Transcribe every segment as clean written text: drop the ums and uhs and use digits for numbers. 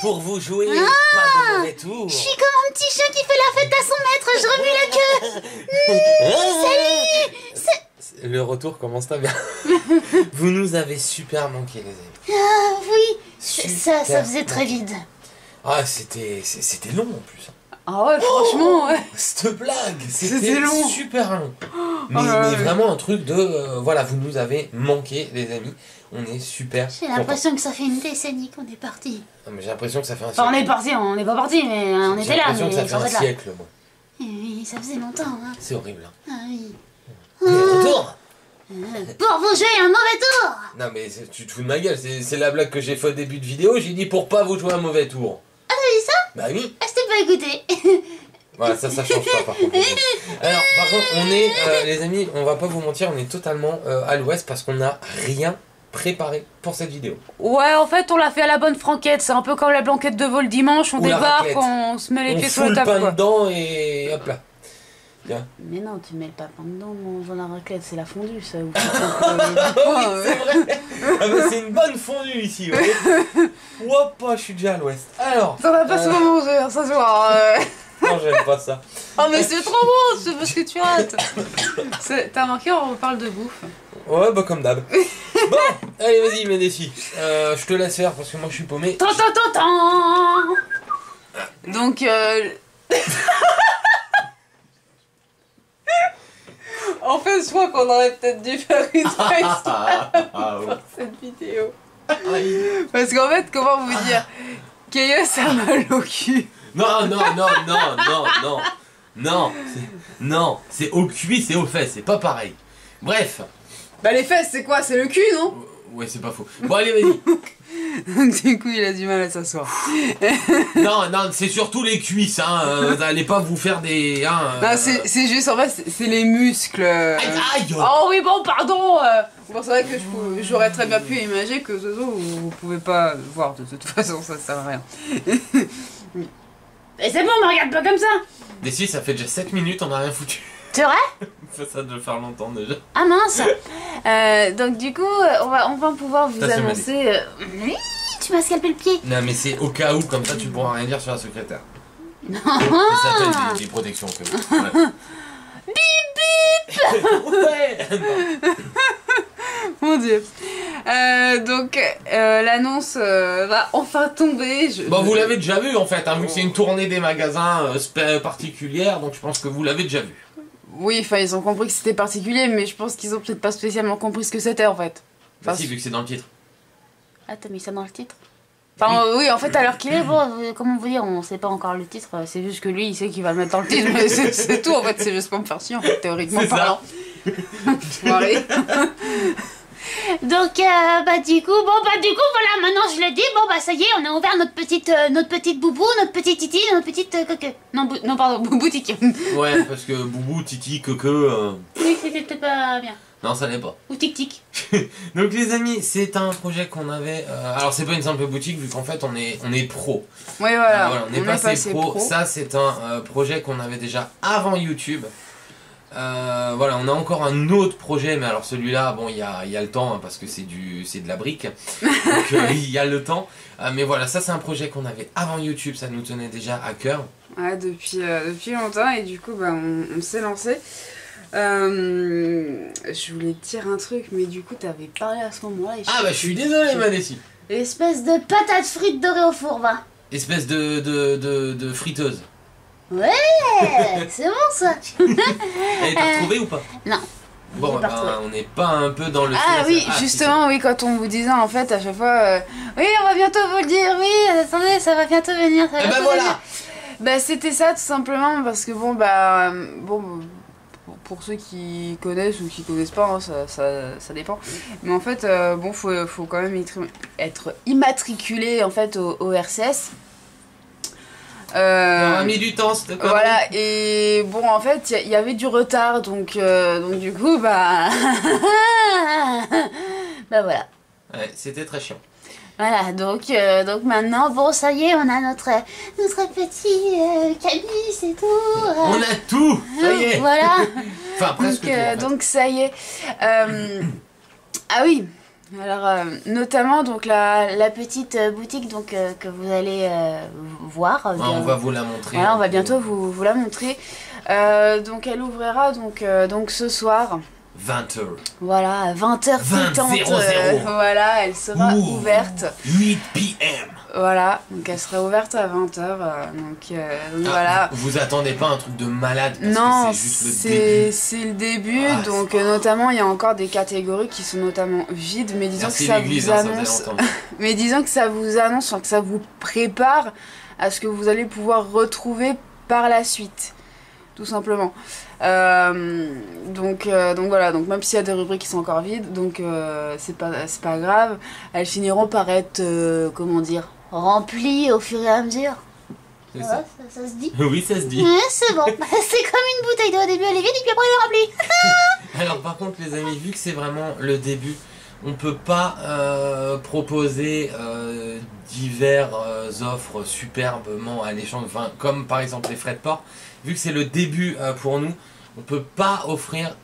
pour vous jouer pas de mauvais tour. Je suis comme un petit chat qui fait la fête à son maître, je remue la queue. Salut. Le retour commence très bien. Vous nous avez super manqué, les amis. Ah oui, Super ça faisait très vide. Ah, c'était long en plus. Ah ouais, franchement, ouais. Cette blague, C'était c'était long. super long. Mais, ouais, mais ouais. vraiment un truc de... voilà, vous nous avez manqué, les amis. On est super J'ai l'impression que ça fait une décennie qu'on est parti. contents. Mais j'ai l'impression que ça fait un Enfin, siècle. on est parti, on n'est pas parti, mais on était là. J'ai l'impression que ça fait un siècle, moi. Oui, ça faisait longtemps. Hein. C'est horrible. Hein. Ah oui. Et retour. Pour vous jouer un mauvais tour. Non mais tu te fous de ma gueule, c'est la blague que j'ai fait au début de vidéo, j'ai dit pour pas vous jouer un mauvais tour. Ah, t'as vu ça? Bah oui. Ah, je t'ai pas écouté. Voilà, ça change pas par contre. Alors par contre, on est, les amis, on va pas vous mentir, on est totalement à l'ouest parce qu'on n'a rien préparé pour cette vidéo. Ouais, en fait, on l'a fait à la bonne franquette. C'est un peu comme la blanquette de vol dimanche. On Ou la débarque, raclette. on se met les On pieds sur fout la le table, pain quoi. dedans et hop là. Tiens. Mais non, tu mets le papin dedans dans la raclette, c'est la fondue, ça. Ou C'est vrai. Ah bah, c'est une bonne fondue ici, ouais. Hop, je suis déjà à l'ouest. Alors. Ça va pas souvent manger ce soir. Non, j'aime pas ça. Oh, mais c'est trop bon, c'est parce que tu rates. T'as remarqué, on parle de bouffe. Ouais, bah comme d'hab. Bon, allez, vas-y, Médécie. Je te laisse faire parce que moi je suis paumé. Tant. Donc, en fait, je crois qu'on aurait peut-être dû faire une FaceTime pour cette vidéo. Parce qu'en fait, comment vous dire, Kaya, ça a mal au cul. Non, c'est au cuit, c'est aux fesses, c'est pas pareil. Bref. Bah, les fesses, c'est quoi? C'est le cul, non? Ouais, c'est pas faux. Bon, allez, vas-y. Donc, du coup, il a du mal à s'asseoir. Non, c'est surtout les cuisses, hein. Allez pas vous faire des. Hein, Non, c'est juste, en fait, c'est les muscles. Aïe. Oh oui, bon, pardon. Bon, c'est vrai que j'aurais très bien pu imaginer que Zozo, vous pouvez pas voir de toute façon, ça sert à rien. Et c'est bon, me regarde pas comme ça. Décis, ça fait déjà 7 minutes, on a rien foutu. C'est vrai? Ça doit faire longtemps déjà. Ah mince. Donc du coup, on va pouvoir vous Ça, c'est annoncer... Oui, tu m'as scalpé le pied. Non, mais c'est au cas où, comme ça tu pourras rien dire sur la secrétaire. Non. Ça s'appelle des protections, quand même. Ouais. Bip Ouais. Mon dieu. Donc, l'annonce va enfin tomber. Bon, vous l'avez déjà vu en fait, hein, vu que c'est une tournée des magasins particulière, donc je pense que vous l'avez déjà vu. Oui, enfin, ils ont compris que c'était particulier, mais je pense qu'ils ont peut-être pas spécialement compris ce que c'était en fait. Bah si, vu que c'est dans le titre. Ah, t'as mis ça dans le titre? Enfin, oui, en fait, à l'heure qu'il est, bon, comment vous dire, on sait pas encore le titre, c'est juste que lui, il sait qu'il va le mettre dans le titre, mais c'est tout, en fait, c'est juste pour me faire chier, en fait, théoriquement C'est ça. parlant. Bon, allez. Donc, du coup, voilà, maintenant je le dis, bon, bah, ça y est, on a ouvert notre petite boubou, notre petite titi, notre petite non, pardon, boutique. Ouais, parce que Boubou, Titi, Coco... Oui, c'était peut-être pas bien. Non, ça n'est pas. Ou tic-tic. Donc les amis, c'est un projet qu'on avait... alors c'est pas une simple boutique, vu qu'en fait on est pro. Oui, voilà. On est passé pro. Ça c'est un projet qu'on avait déjà avant YouTube. Voilà, on a encore un autre projet, mais alors celui-là, bon, il y a le temps, hein, parce que c'est de la brique, donc il y a le temps. Mais voilà, ça c'est un projet qu'on avait avant YouTube, ça nous tenait déjà à cœur. Ouais, depuis longtemps, et du coup, bah, on s'est lancé. Je voulais te dire un truc, mais du coup, t'avais parlé à ce moment-là. Ah bah je suis désolé, Madessi. Espèce de patate frite dorée au four, va. Espèce de friteuse. Ouais, c'est bon ça. Et t'as retrouvé ou pas? Non. Bon, bah, on n'est pas un peu dans le... Ah oui, justement, oui, quand on vous disait en fait à chaque fois, oui, on va bientôt vous le dire, oui, attendez, ça va bientôt venir. Eh ben voilà. Bah c'était ça tout simplement parce que bon, pour ceux qui connaissent ou qui connaissent pas, hein, ça dépend. Mais en fait, bon, faut quand même être immatriculé en fait au RCS. On a mis du temps, c'était quoi? Voilà, et bon, en fait, il y avait du retard, donc du coup, bah voilà. Ouais, c'était très chiant. Voilà, donc maintenant, bon, ça y est, on a notre petit cabis et tout. On a tout, ça y est. Voilà. Enfin, presque tout, en fait. Donc ça y est. Ah oui, Alors, notamment donc la petite boutique donc, que vous allez voir. On va vous la montrer. Voilà, on va bientôt vous la montrer. Donc elle ouvrira donc ce soir. 20h. Voilà, à 20h pétante. Voilà, elle sera ouverte. 8 p.m. Voilà, donc elle sera ouverte à 20h. Donc voilà. Vous attendez pas un truc de malade parce non, que c'est juste le début. C'est le début, donc notamment il y a encore des catégories qui sont notamment vides, mais disons que ça vous annonce. Mais disons que ça vous annonce, enfin, que ça vous prépare à ce que vous allez pouvoir retrouver par la suite. Tout simplement. Donc voilà, donc même s'il y a des rubriques qui sont encore vides, donc c'est pas grave, elles finiront par être, comment dire, remplies au fur et à mesure. Ça. Ça se dit? Oui, ça se dit. C'est bon, c'est comme une bouteille d'eau, au début elle est vide et puis après elle est remplie. Alors par contre les amis, vu que c'est vraiment le début, on peut pas proposer divers offres superbement alléchantes, enfin, comme par exemple les frais de port. Vu que c'est le début pour nous, on peut pas offrir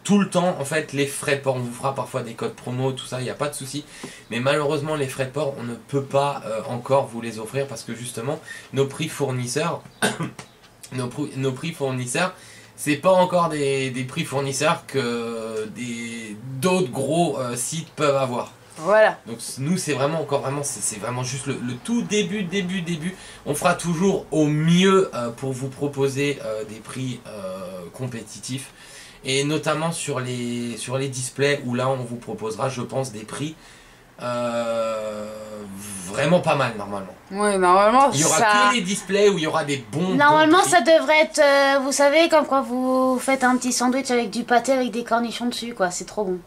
tout le temps en fait les frais de port. On vous fera parfois des codes promo, tout ça, il n'y a pas de souci. Mais malheureusement les frais de port, on ne peut pas encore vous les offrir parce que justement nos prix fournisseurs, nos prix fournisseurs, c'est pas encore des prix fournisseurs que d'autres gros sites peuvent avoir. Voilà. Donc nous c'est vraiment c'est vraiment juste le tout début. On fera toujours au mieux pour vous proposer des prix compétitifs et notamment sur les displays où là on vous proposera je pense des prix vraiment pas mal normalement. Oui, normalement il y aura que les displays où il y aura des bons. Normalement ça devrait être, vous savez, comme quand vous faites un petit sandwich avec du pâté avec des cornichons dessus, quoi. C'est trop bon.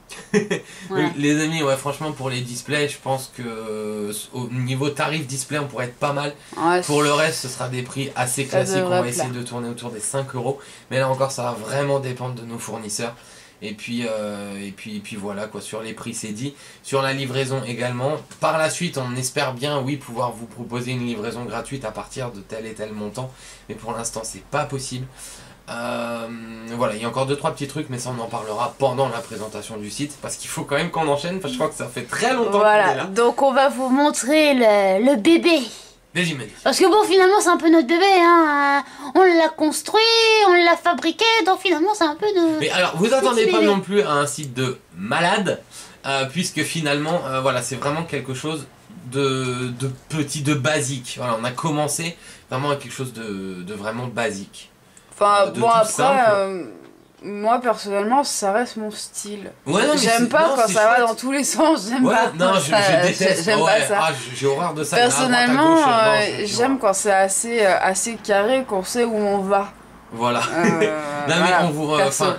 Voilà. Les amis, ouais, franchement pour les displays, je pense que au niveau tarif display, on pourrait être pas mal. Ouais, pour le reste, ce sera des prix assez classiques. On va essayer de tourner autour des 5 €. Mais là encore, ça va vraiment dépendre de nos fournisseurs. Et puis voilà quoi, sur les prix c'est dit, sur la livraison également. Par la suite on espère bien oui pouvoir vous proposer une livraison gratuite à partir de tel et tel montant, mais pour l'instant c'est pas possible. Voilà, il y a encore 2-3 petits trucs, mais ça on en parlera pendant la présentation du site, parce qu'il faut quand même qu'on enchaîne, parce que je crois que ça fait très longtemps qu'on est là. Donc on va vous montrer le bébé. Parce que bon, finalement c'est un peu notre bébé, hein. On l'a construit, on l'a fabriqué, donc finalement c'est un peu de... Mais alors vous attendez pas non plus à un site de malade, puisque finalement voilà, c'est vraiment quelque chose de petit, de basique. Voilà, on a commencé vraiment avec quelque chose de vraiment basique. Enfin bon après... moi personnellement ça reste mon style. Ouais, j'aime pas quand ça va dans tous les sens, j'aime pas. Non, je déteste. J'aime pas ça. J'ai horreur de ça. Personnellement, j'aime quand c'est assez carré, qu'on sait où on va. Voilà. Non mais on vous,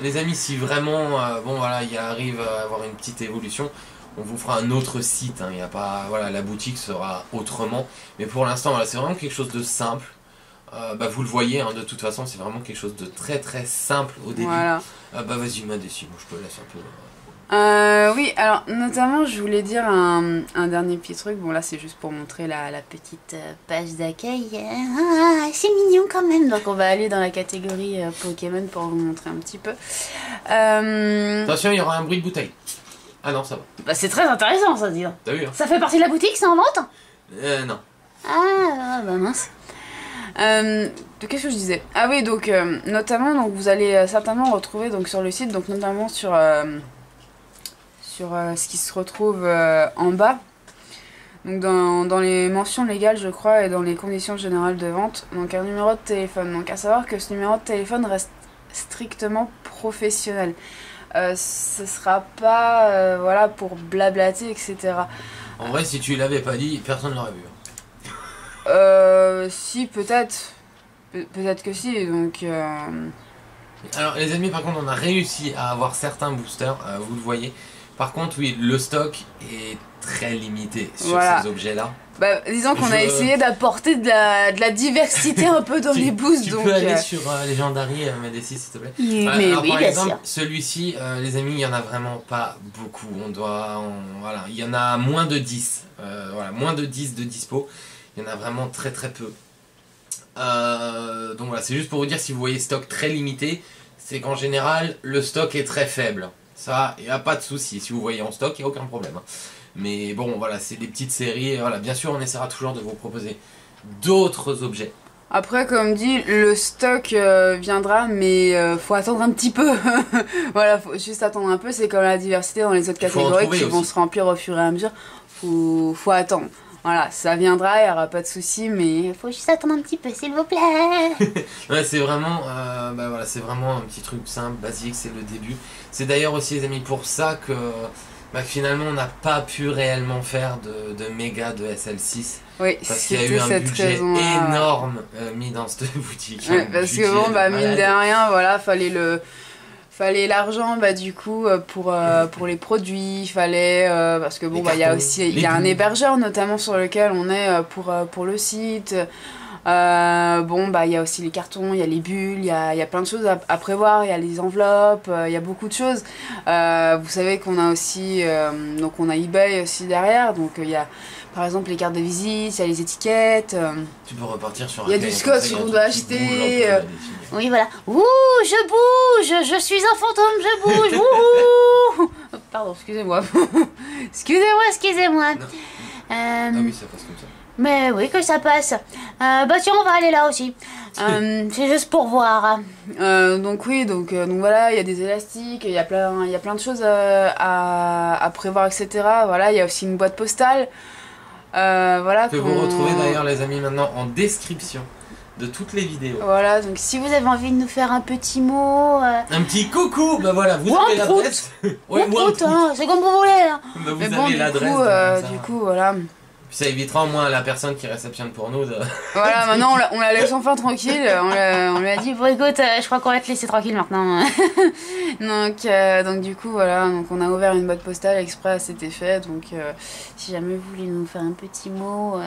les amis, si vraiment bon voilà, il arrive à avoir une petite évolution, on vous fera un autre site. Il y a pas, voilà, la boutique sera autrement. Mais pour l'instant, voilà, c'est vraiment quelque chose de simple. Vous le voyez, hein, de toute façon c'est vraiment quelque chose de très très simple au début. Voilà. Vas-y Madessi, moi je te laisse un peu. Oui, alors notamment je voulais dire un dernier petit truc. Bon là c'est juste pour montrer la petite page d'accueil. C'est mignon quand même. Donc on va aller dans la catégorie Pokémon pour vous montrer un petit peu. Attention, il y aura un bruit de bouteille. Ah non, ça va. C'est très intéressant ça, dis donc. T'as vu, hein. Ça fait partie de la boutique, c'est en vente? Non. Ah mince. Qu'est-ce que je disais? Ah oui, donc notamment donc vous allez certainement retrouver donc sur le site, donc notamment sur ce qui se retrouve en bas, donc dans les mentions légales je crois et dans les conditions générales de vente, donc un numéro de téléphone. Donc à savoir que ce numéro de téléphone reste strictement professionnel. Ce sera pas voilà, pour blablater, etc. En vrai, si tu l'avais pas dit, personne l'aurait vu. Si, peut-être. Peut-être que si, donc... Alors les amis, par contre, on a réussi à avoir certains boosters, vous le voyez. Par contre, oui, le stock est très limité sur ces objets-là. Disons qu'on a essayé d'apporter de la diversité un peu dans les boosts. Tu peux aller sur Legendary, Madessi, s'il te plaît. Mais oui, par exemple, celui-ci, les amis, il n'y en a vraiment pas beaucoup. Voilà, il y en a moins de 10. Voilà, moins de 10 de dispo. Il y en a vraiment très très peu. Donc voilà, c'est juste pour vous dire, si vous voyez stock très limité, c'est qu'en général le stock est très faible. Ça, il n'y a pas de souci. Si vous voyez en stock, il n'y a aucun problème. Mais bon, voilà, c'est des petites séries. Voilà, bien sûr, on essaiera toujours de vous proposer d'autres objets. Après, comme dit, le stock viendra, mais faut attendre un petit peu. Voilà, faut juste attendre un peu. C'est comme la diversité dans les autres catégories qui vont se remplir au fur et à mesure. Faut attendre. Voilà, ça viendra, il n'y aura pas de souci, mais il faut juste attendre un petit peu, s'il vous plaît. Ouais, c'est vraiment, voilà, c'est vraiment un petit truc simple, basique, c'est le début. C'est d'ailleurs aussi, les amis, pour ça que finalement, on n'a pas pu réellement faire de méga de SL6. Oui, parce qu'il y a eu un budget énorme mis dans cette boutique. Ouais, parce que bon, mine de rien, voilà, fallait l'argent du coup pour les produits, fallait parce que bon il y a aussi un hébergeur notamment sur lequel on est pour le site. Bon il y a aussi les cartons, il y a les bulles, il y a plein de choses à prévoir, il y a les enveloppes, il y a beaucoup de choses. Vous savez qu'on a aussi donc on a eBay aussi derrière, donc il y a par exemple les cartes de visite, il y a les étiquettes. Tu peux repartir sur un. Il y a du scotch qu'on doit acheter. Oui voilà. Ouh, je bouge, je suis un fantôme, je bouge. Ouh. Pardon, excusez-moi. Excusez-moi. Ah oui, ça passe comme ça. Mais oui que ça passe. Tiens, on va aller là aussi. C'est juste pour voir. Donc oui, donc voilà, il y a des élastiques, il y a plein de choses à prévoir, etc. Voilà, il y a aussi une boîte postale. Voilà. Que vous retrouvez d'ailleurs, les amis, maintenant en description de toutes les vidéos. Voilà, donc si vous avez envie de nous faire un petit mot, un petit coucou, voilà, vous avez l'adresse. Ouais, c'est comme vous voulez. Hein. Vous avez l'adresse. Du coup, voilà. Ça évitera au moins la personne qui réceptionne pour nous de... Voilà, maintenant on la laisse enfin tranquille, on lui a dit bon écoute, je crois qu'on va te laisser tranquille maintenant. donc du coup voilà, donc on a ouvert une boîte postale exprès à cet effet, donc si jamais vous voulez nous faire un petit mot,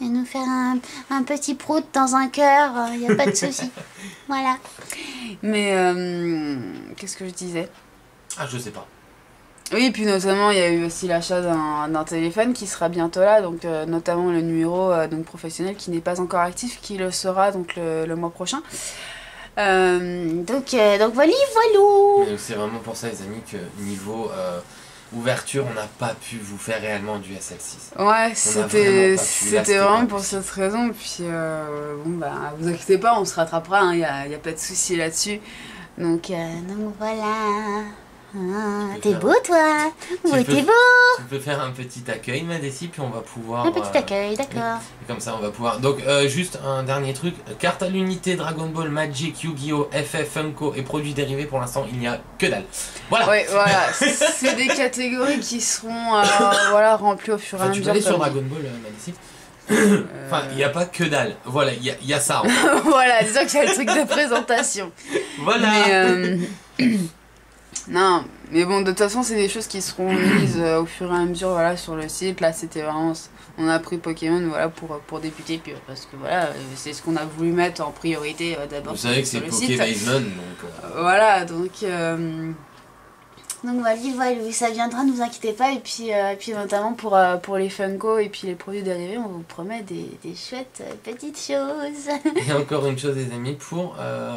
et nous faire un petit prout dans un cœur, il n'y a pas de souci. Voilà. Mais qu'est-ce que je disais? Ah, je sais pas. Oui, puis notamment il y a eu aussi l'achat d'un téléphone qui sera bientôt là, donc notamment le numéro donc professionnel qui n'est pas encore actif, qui le sera donc le mois prochain. Donc voilà. C'est vraiment pour ça les amis que niveau ouverture on n'a pas pu vous faire réellement du SL6. Ouais, c'était vraiment pour cette raison, puis vous inquiétez pas, on se rattrapera, il n'y a pas de souci là-dessus. Donc voilà. T'es beau toi. Oui, t'es beau. Tu peux faire un petit accueil, Madessi, puis on va pouvoir... Un petit accueil, d'accord. Comme ça, on va pouvoir... Donc, juste un dernier truc. Carte à l'unité, Dragon Ball, Magic, Yu-Gi-Oh, FF, Funko et produits dérivés, pour l'instant, il n'y a que dalle. Voilà. Ouais, voilà. C'est des catégories qui seront remplies au fur et à mesure. Tu vas aller sur Dragon Ball, Madessi. Enfin, il n'y a pas que dalle. Voilà, il y a ça. Voilà, disons que c'est le truc de présentation. Voilà. Mais, non, mais bon, de toute façon, c'est des choses qui seront mises au fur et à mesure, voilà, sur le site. Là, c'était vraiment... On a pris Pokémon, voilà, pour débuter, puis parce que, voilà, c'est ce qu'on a voulu mettre en priorité d'abord. Vous savez que c'est Pokémon, donc... Voilà, donc... Donc voilà, ça viendra, ne vous inquiétez pas, et puis notamment pour les Funko et puis les produits dérivés, on vous promet des chouettes petites choses. Et encore une chose, les amis,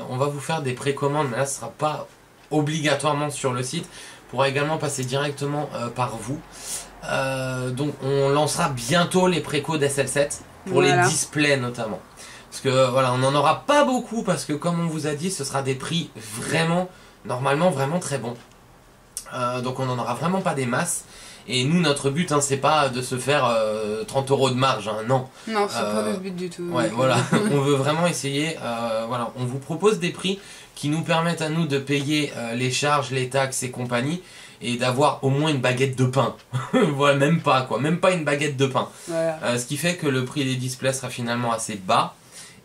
on va vous faire des précommandes, mais là, ce sera pas... obligatoirement sur le site, pourra également passer directement par vous. Donc on lancera bientôt les précos d'SL7 pour les displays notamment. Parce que voilà, on n'en aura pas beaucoup parce que comme on vous a dit, ce sera des prix normalement vraiment très bons. Donc on n'en aura vraiment pas des masses. Et nous, notre but, c'est pas de se faire 30 € de marge, non. Non, c'est pas le but du tout. Ouais, voilà, on veut vraiment essayer, voilà, on vous propose des prix qui nous permettent à nous de payer les charges, les taxes et compagnie, et d'avoir au moins une baguette de pain. Voilà, même pas une baguette de pain. Voilà. Ce qui fait que le prix des displays sera finalement assez bas.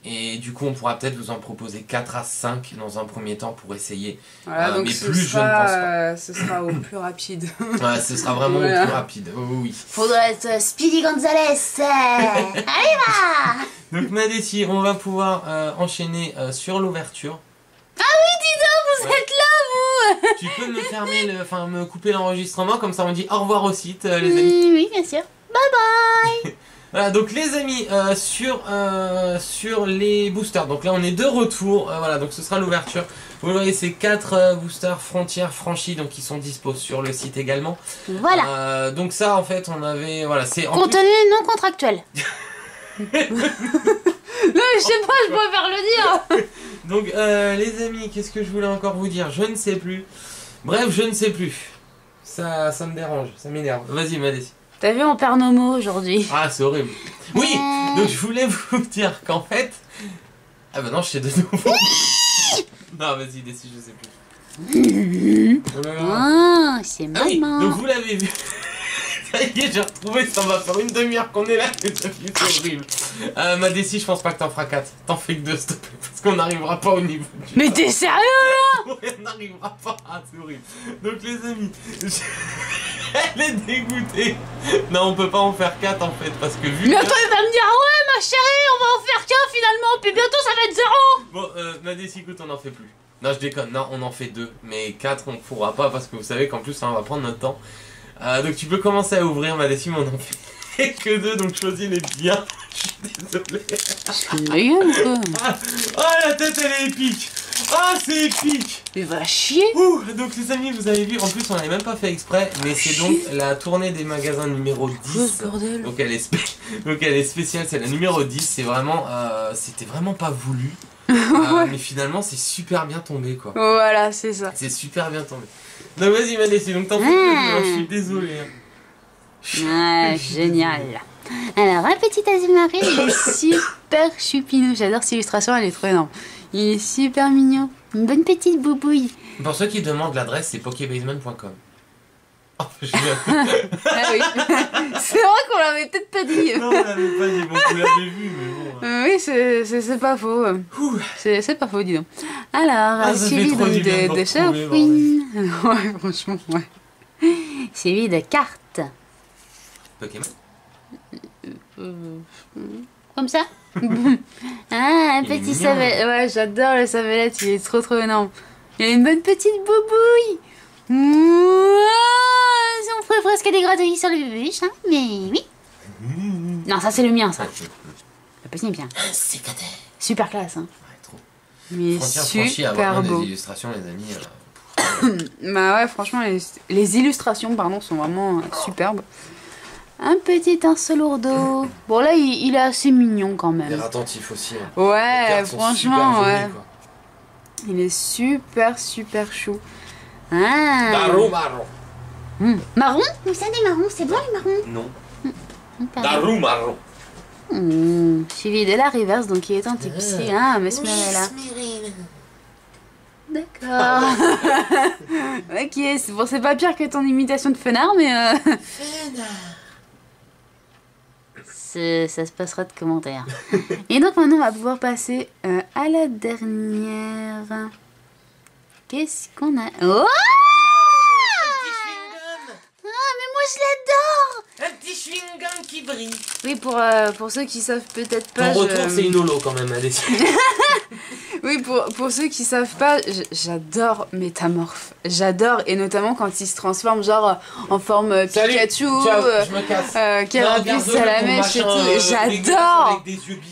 Et du coup, on pourra peut-être vous en proposer 4 à 5 dans un premier temps pour essayer. Voilà, donc mais je ne pense pas. Ce sera au plus rapide. Ouais, ce sera vraiment au plus rapide. Oh, oui. Faudrait être Speedy Gonzalez. Allez, va. Donc, Madessi, on va pouvoir enchaîner sur l'ouverture. Ah oui, dis donc, vous êtes là, vous. Tu peux me fermer, me couper l'enregistrement, comme ça on dit au revoir au site, les amis. Oui, bien sûr. Bye bye. Voilà, donc les amis, sur les boosters, donc là on est de retour, voilà, donc ce sera l'ouverture. Vous voyez, c'est 4 boosters frontières franchies, donc qui sont dispo sur le site également. Voilà. Donc ça, en fait, on avait... Voilà, c'est... Contenu non contractuel. Non, mais je sais pas, je préfère le dire. Donc, les amis, qu'est-ce que je voulais encore vous dire? Je ne sais plus. Bref, je ne sais plus. Ça me dérange, ça m'énerve. Vas-y, Madessi. T'as vu, on perd nos mots aujourd'hui. Ah, c'est horrible. Oui, donc je voulais vous dire qu'en fait... Ah bah non, je sais de nouveau. Non, vas-y, Dessi, je sais plus. Oh, c'est maman. Ah oui, donc vous l'avez vu. Ça y est, j'ai retrouvé, ça va faire une demi-heure qu'on est là, c'est horrible. Madessi, je pense pas que t'en feras 4. T'en fais que 2, s'il te plaît, parce qu'on n'arrivera pas au niveau du... Mais t'es sérieux là? On n'arrivera pas, c'est horrible. Donc les amis, elle est dégoûtée. Non, on peut pas en faire 4 en fait, parce que vu... Bientôt il va me dire, ouais ma chérie, on va en faire qu'un finalement, puis bientôt ça va être 0. Bon, Madessi, écoute, on en fait plus. Non, je déconne, non, on en fait 2. Mais 4, on ne pourra pas, parce que vous savez qu'en plus, ça va prendre notre temps. Donc tu peux commencer à ouvrir, Madessi, mais on en fait que 2, donc choisis les biens. Je suis désolé. C'est rien quoi. Ah, la tête, elle est épique. Ah, c'est épique. Mais va chier. Ouh, donc les amis, vous avez vu, en plus on n'avait même pas fait exprès, mais c'est donc la tournée des magasins numéro 10. Donc elle est spéciale, c'est la numéro 10, c'est vraiment, c'était vraiment pas voulu. Mais finalement c'est super bien tombé quoi. Voilà, c'est ça. C'est super bien tombé. Donc vas-y Madessi, donc t'en fais plus, je suis désolé. Ah, génial. Alors, un petit Azumarill, il est super choupinou. J'adore cette illustration, elle est trop énorme. Il est super mignon. Une bonne petite boubouille. Pour ceux qui demandent l'adresse, c'est pokébasement.com. Oh, Ah oui. C'est vrai qu'on l'avait peut-être pas dit. Non, on l'avait pas dit, bon, vous l'avez vu, mais bon. Oui, c'est pas faux. C'est pas faux, dis donc. Alors, suivi de Sharpwing. Ouais, franchement, ouais. Suivi de cartes. Pokémon. Comme ça. Ah, un petit savellette. Ouais, j'adore le savellette, il est trop énorme. Il a une bonne petite boubouille. On ferait presque des gratouilles sur le bébé, hein, mais oui. Non, ça c'est le mien, ça. Le petit est bien. C'est cadet. Super classe, hein. Ouais, trop. Mais super beau. Des illustrations, les amis. Bah ouais, franchement, les illustrations, pardon, sont vraiment superbes. Un petit Incelourdo. Bon, là, il est assez mignon quand même. Il est attentif aussi. Hein. Ouais, franchement, ouais. Jolies, quoi. Il est super chou. Ah. Marron. Marron? Vous savez, marron, c'est bon les marrons? Non. Marron. Suivi de la reverse, donc il est un type C. Ah, Mesmerella. D'accord. Ok, bon, c'est pas pire que ton imitation de Fenard, mais... Ça se passera de commentaires. Et donc maintenant on va pouvoir passer à la dernière. Qu'est-ce qu'on a? Oh! Ah, mais moi je l'adore! Un petit chewing-gum qui brille. Oui, pour ceux qui savent peut-être pas... Ton retour, c'est une holo quand même, allez. Oui, pour ceux qui savent pas, j'adore Métamorphe. J'adore, et notamment quand il se transforme genre en forme Pikachu, Carapuce à la mèche et tout. J'adore!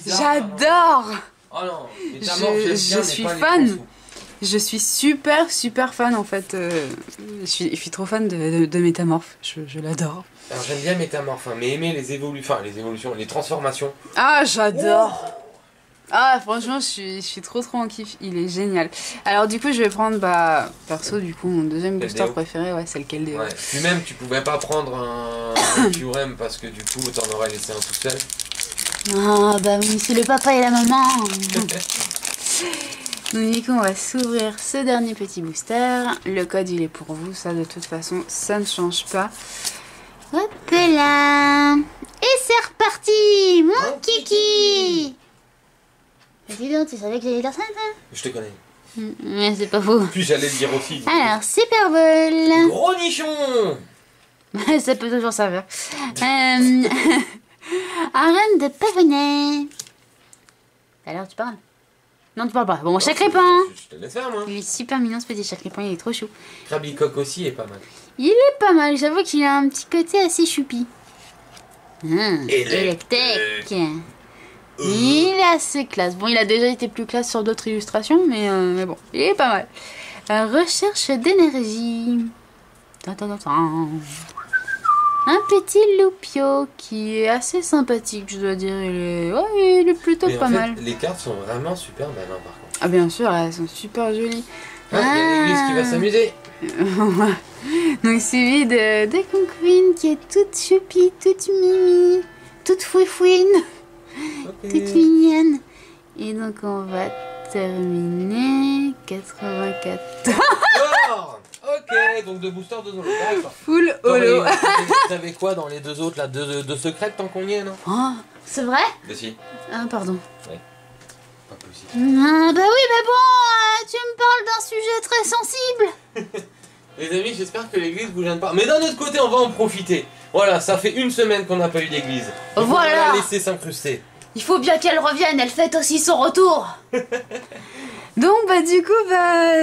J'adore! Oh non, je suis fan. Je suis super fan en fait. Je suis trop fan de Métamorphe. Je l'adore. Alors j'aime bien Métamorphe, hein, mais aimer les évolutions, les transformations. Ah, j'adore! Ah, franchement, je suis trop en kiff. Il est génial. Alors, du coup, je vais prendre, perso, du coup, mon deuxième booster préféré, ouais, c'est le Keldeo. Ouais. Puis même, tu pouvais pas prendre un Kyurem parce que du coup, t'en aurais laissé un tout seul. Ah, bah oui, c'est le papa et la maman. Donc, du coup, on va s'ouvrir ce dernier petit booster. Le code, il est pour vous. Ça, de toute façon, ça ne change pas. Hop là. Et c'est reparti, mon kiki. Dis donc, tu savais que j'allais dire ça, toi? Je te connais. Mais c'est pas faux. Puis j'allais le dire aussi. Alors, Super Bowl. Gros nichon. Ça peut toujours servir. Arène de Pavonnet. Alors, tu parles? Non, tu parles pas. Bon, Chacrépin. Je te laisse faire, moi. Il est super mignon, ce petit Chacrépin, il est trop chou. Krabicoque aussi est pas mal. Il est pas mal, j'avoue qu'il a un petit côté assez choupi. Electek. Il est assez classe. Bon, il a déjà été plus classe sur d'autres illustrations, mais bon, il est pas mal. Recherche d'énergie. Un petit loupio qui est assez sympathique, je dois dire. Il est plutôt pas mal. Les cartes sont vraiment super belles, hein, par contre. Ah, bien sûr, elles sont super jolies. Il y a l'église qui va s'amuser. Donc, suivi de Conqueen qui est toute choupie, toute mimi, toute fouifouine. Toute mignonne. Et donc on va terminer 84. Ok, donc 2 boosters, 2 holo. Full holo. T'avais quoi dans les 2 autres là, 2 secrètes tant qu'on y est, non? Oh, c'est vrai? Bah si. Ah pardon. Ouais. Pas possible. Ah, bah oui, mais bon, tu me parles d'un sujet très sensible. Les amis, j'espère que l'église vous gêne pas. Mais d'un autre côté, on va en profiter. Voilà, ça fait 1 semaine qu'on n'a pas eu d'église. Voilà. On va la laisser s'incruster. Il faut bien qu'elle revienne, elle fête aussi son retour. Donc bah du coup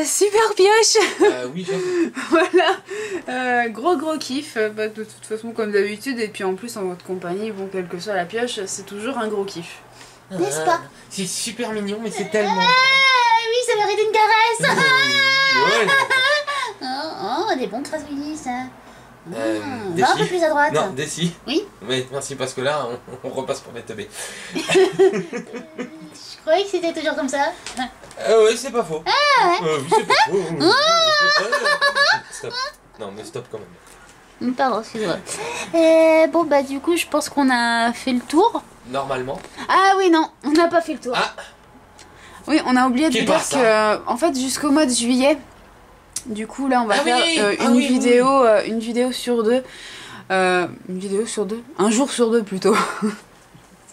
super pioche. Oui, j'avoue. Voilà, gros kiff, de toute façon comme d'habitude, et puis en plus en votre compagnie, bon quelle que soit la pioche, c'est toujours un gros kiff. N'est-ce pas? C'est super mignon, mais c'est tellement... Oui, ça mérite une caresse. Ouais. Oh, des bons crasouillis ça. Des Va un peu plus à droite. Non, Desi. Oui. Oui, merci, parce que là, on repasse pour les teubés. Je croyais que c'était toujours comme ça. Oui, c'est pas faux. Ah ouais. Oui, c'est pas faux. Stop. Non, mais stop quand même. Pardon, excuse-moi. Bon, bah du coup, je pense qu'on a fait le tour. Normalement. Ah oui, non, on n'a pas fait le tour. Ah. Oui, on a oublié de Qui dire part, que, en fait, jusqu'au mois de juillet, du coup, là, on va faire une vidéo sur 2. Une vidéo sur 2 Un jour sur 2 plutôt.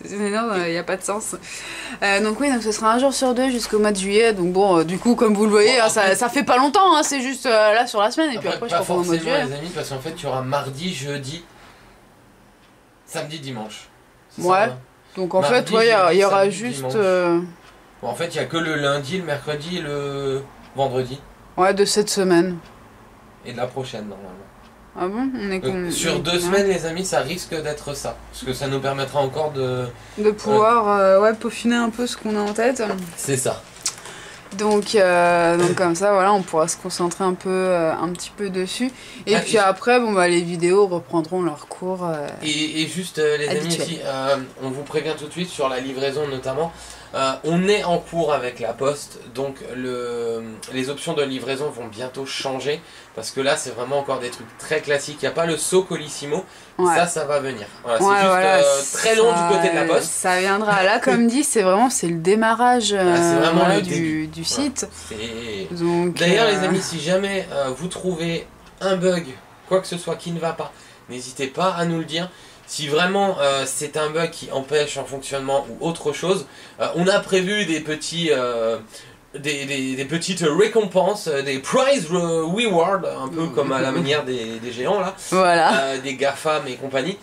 C'est énorme, il n'y a pas de sens. Donc oui, donc ce sera un jour sur 2 jusqu'au mois de juillet. Donc bon, du coup, comme vous le voyez, Bon, ça fait pas longtemps, hein, c'est juste là sur la semaine. Et puis après, je pas crois qu'au mois de forcément, juillet. les amis, parce qu'en fait, il y aura mardi, jeudi, samedi, dimanche. C'est ça, Ouais. hein. Donc en Mardi, fait, ouais, il y aura samedi, juste... dimanche. Bon, en fait, il n'y a que le lundi, le mercredi et le vendredi. Ouais, de cette semaine. Et de la prochaine, normalement. Ah bon? On est Sur 2 semaines, les amis, ça risque d'être ça. Parce que ça nous permettra encore de pouvoir peaufiner un peu ce qu'on a en tête. C'est ça. Donc comme ça, voilà, on pourra se concentrer un petit peu dessus. Et puis après, bon, bah, les vidéos reprendront leur cours. Et juste, les amis, aussi, on vous prévient tout de suite sur la livraison notamment. On est en cours avec la poste, donc les options de livraison vont bientôt changer, parce que là c'est vraiment encore des trucs très classiques. Il n'y a pas le saut Colissimo, ça va venir. Voilà, c'est juste très long du côté de la poste. Ça viendra. Là, comme dit, c'est le démarrage c'est vraiment le du site. D'ailleurs, les amis, si jamais vous trouvez un bug, quoi que ce soit qui ne va pas, n'hésitez pas à nous le dire. Si vraiment c'est un bug qui empêche un fonctionnement ou autre chose, on a prévu des petits, des petites récompenses, des prize reward, un peu comme à la manière des géants là, voilà. Des GAFAM et compagnie.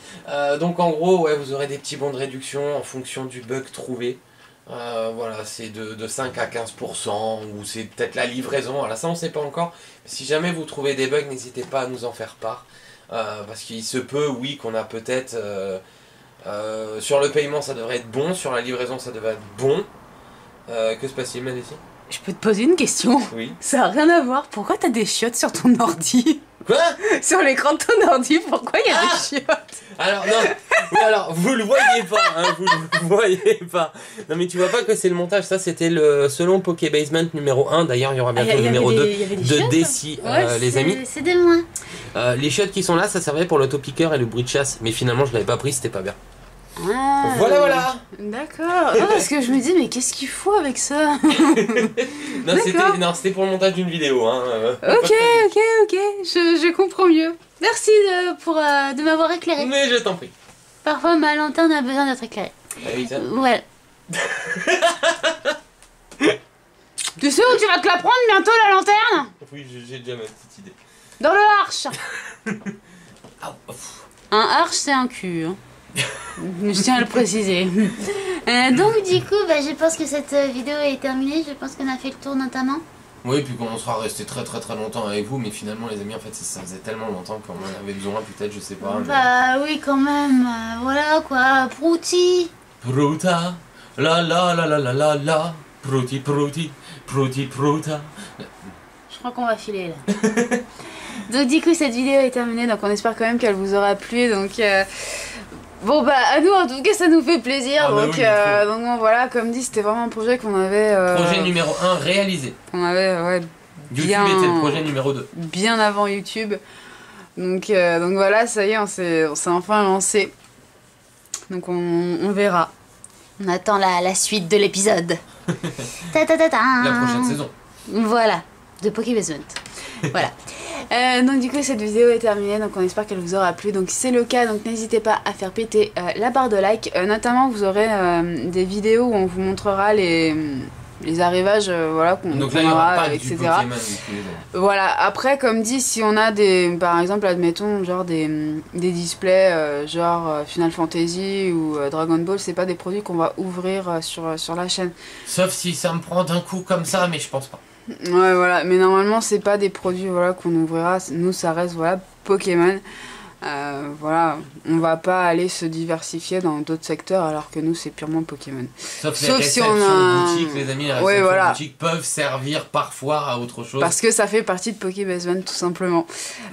Donc en gros, ouais, vous aurez des petits bons de réduction en fonction du bug trouvé. Voilà, c'est de 5 à 15%, ou c'est peut-être la livraison, alors ça on sait pas encore. Si jamais vous trouvez des bugs, n'hésitez pas à nous en faire part. Parce qu'il se peut, oui, qu'on a peut-être... sur le paiement, ça devrait être bon. Sur la livraison, ça devrait être bon. Que se passe-t-il, Madessi? Je peux te poser une question? Oui. Ça n'a rien à voir. Pourquoi t'as des chiottes sur ton ordi? Quoi? Sur l'écran de ton ordi, pourquoi il y a des chiottes? Alors, non. Oui, alors, vous le voyez pas, hein, vous le voyez pas. Non, mais tu vois pas que c'est le montage. Ça, c'était le selon Pokébasement numéro 1. D'ailleurs, il y aura bientôt le numéro 2 de Desi, les amis. C'est de moi. Les chiottes qui sont là, ça servait pour l'autopiqueur et le bruit de chasse. Mais finalement, je l'avais pas pris, c'était pas bien. Ah, voilà. D'accord. Parce que je me dis, mais qu'est-ce qu'il faut avec ça? Non, c'était pour le montage d'une vidéo. Hein. Ok. Je comprends mieux. Merci de m'avoir éclairé. Mais je t'en prie. Parfois, ma lanterne a besoin d'être éclairée. Ah oui, ça. Ouais. Tu sais où tu vas te la prendre bientôt, la lanterne? Oui, j'ai déjà ma petite idée. Dans le arche. Un arche, c'est un cul. Hein. Je tiens à le préciser. Donc du coup, je pense que cette vidéo est terminée. Je pense qu'on a fait le tour notamment. Oui, puis qu'on sera resté très longtemps avec vous, mais finalement les amis, en fait ça faisait tellement longtemps qu'on en avait besoin, peut-être, je sais pas. Bah oui, quand même. Voilà quoi, Prouti. Prouta, La la la la la la la. Prouti prouti. Prouti prouta. Je crois qu'on va filer là. Donc du coup cette vidéo est terminée, donc on espère quand même qu'elle vous aura plu. Donc bon bah à nous en tout cas ça nous fait plaisir. Donc bon, voilà, comme dit, c'était vraiment un projet qu'on avait... projet numéro 1 réalisé. On avait YouTube était le projet numéro 2. Bien avant YouTube. Donc voilà, ça y est, on s'est enfin lancé. Donc on verra. On attend la suite de l'épisode. La prochaine saison. Voilà, de Pokébasement. Voilà. Donc du coup cette vidéo est terminée, donc on espère qu'elle vous aura plu. Donc si c'est le cas, donc n'hésitez pas à faire péter la barre de like. Notamment vous aurez des vidéos où on vous montrera les arrivages voilà, qu'on aura, etc. Voilà, après comme dit, si on a des, par exemple admettons genre des displays genre Final Fantasy ou Dragon Ball, c'est pas des produits qu'on va ouvrir sur la chaîne. Sauf si ça me prend d'un coup comme ça, mais je pense pas. Ouais voilà, mais normalement c'est pas des produits voilà, qu'on ouvrira, nous ça reste voilà Pokémon. Voilà, on va pas aller se diversifier dans d'autres secteurs alors que nous c'est purement Pokémon. Sauf si on a boutique, les amis, les réceptions boutiques peuvent servir parfois à autre chose. Parce que ça fait partie de Pokébasement tout simplement.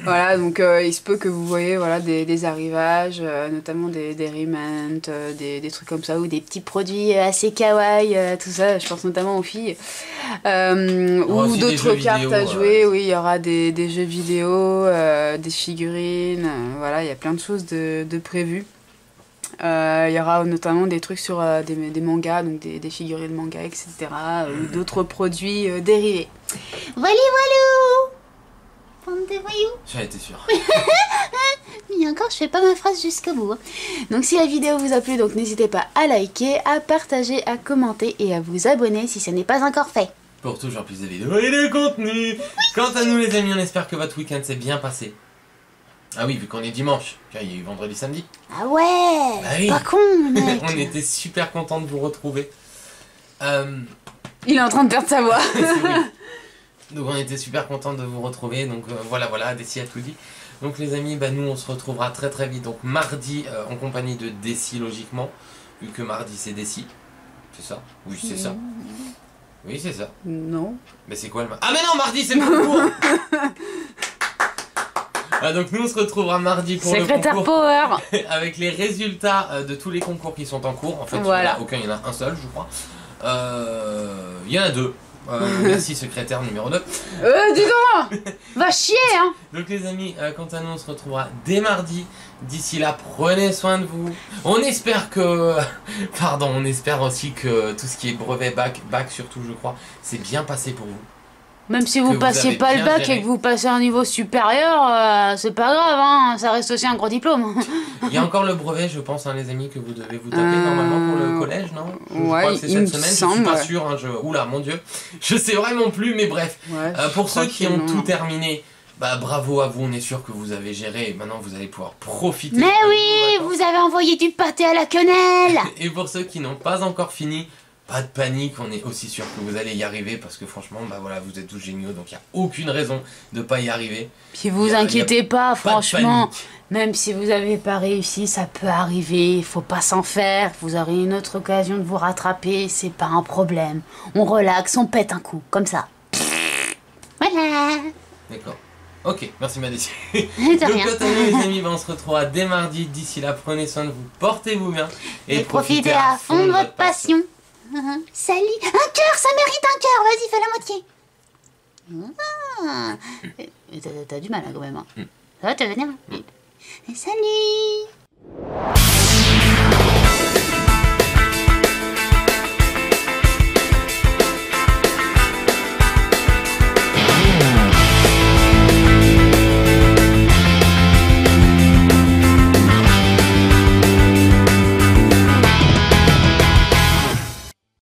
Voilà, donc il se peut que vous voyez voilà, des arrivages, notamment des remans, des trucs comme ça, ou des petits produits assez kawaii, tout ça, je pense notamment aux filles. Ou d'autres cartes à jouer, oui, il y aura des jeux vidéo, des figurines, voilà, il y a plein de choses de prévues. Il y aura notamment des trucs sur des mangas, donc des figurines de mangas, etc. Ou d'autres produits dérivés. Voilà, voilà. Bande de voyous. J'en étais sûr. Mais encore, je fais pas ma phrase jusqu'au bout. Donc si la vidéo vous a plu, donc n'hésitez pas à liker, à partager, à commenter et à vous abonner si ce n'est pas encore fait. Pour toujours plus de vidéos et de contenu. Quant à nous les amis, on espère que votre week-end s'est bien passé. Ah oui, vu qu'on est dimanche, car il y a eu vendredi, samedi. Ah ouais, bah oui. Pas con, mec. On était super contents de vous retrouver. Il est en train de perdre sa voix. Donc on était super contents de vous retrouver. Donc voilà, Dessy a tout dit. Donc les amis, bah, nous on se retrouvera très très vite. Donc mardi en compagnie de Dessy logiquement. Vu que mardi c'est Dessy. C'est ça? Oui, c'est ça. Oui, c'est ça. Non. Mais c'est quoi le mardi? Ah mais non, mardi c'est le concours. Donc nous on se retrouvera mardi pour Secrétaire le concours Power. avec les résultats de tous les concours qui sont en cours. En fait voilà. Il y en a un seul je crois. Il y en a deux. Merci secrétaire numéro 2. Dis donc. Va chier hein. Donc les amis, quant à nous on se retrouvera dès mardi. D'ici là prenez soin de vous. On espère que... Pardon, on espère aussi que tout ce qui est brevet, bac surtout je crois, c'est bien passé pour vous. Même si vous passiez pas le bac et que vous passez un niveau supérieur, c'est pas grave, hein, ça reste aussi un gros diplôme. Il y a encore le brevet, je pense, hein, les amis, que vous devez vous taper normalement pour le collège, non? Je crois que c'est cette semaine, je suis pas sûr. Hein, Oula, mon Dieu, je sais vraiment plus, mais bref. Ouais, pour ceux qui ont tout terminé, bah bravo à vous, on est sûr que vous avez géré et maintenant vous allez pouvoir profiter. Mais oui, vous avez envoyé du pâté à la quenelle. Et pour ceux qui n'ont pas encore fini, pas de panique, on est aussi sûr que vous allez y arriver parce que franchement, bah voilà, vous êtes tous géniaux, donc il n'y a aucune raison de ne pas y arriver. Puis vous inquiétez pas, franchement, même si vous n'avez pas réussi, ça peut arriver, il faut pas s'en faire, vous aurez une autre occasion de vous rattraper, c'est pas un problème. On relaxe, on pète un coup, comme ça. Voilà. D'accord. Ok, merci Maddy. De rien. Donc quant à nous les amis, on se retrouvera dès mardi. D'ici là, prenez soin de vous, portez-vous bien et profitez à fond de votre passion. Salut. Un cœur, ça mérite un cœur. Vas-y, fais la moitié. T'as du mal hein, quand même. Hein. Ça va te venir. Salut.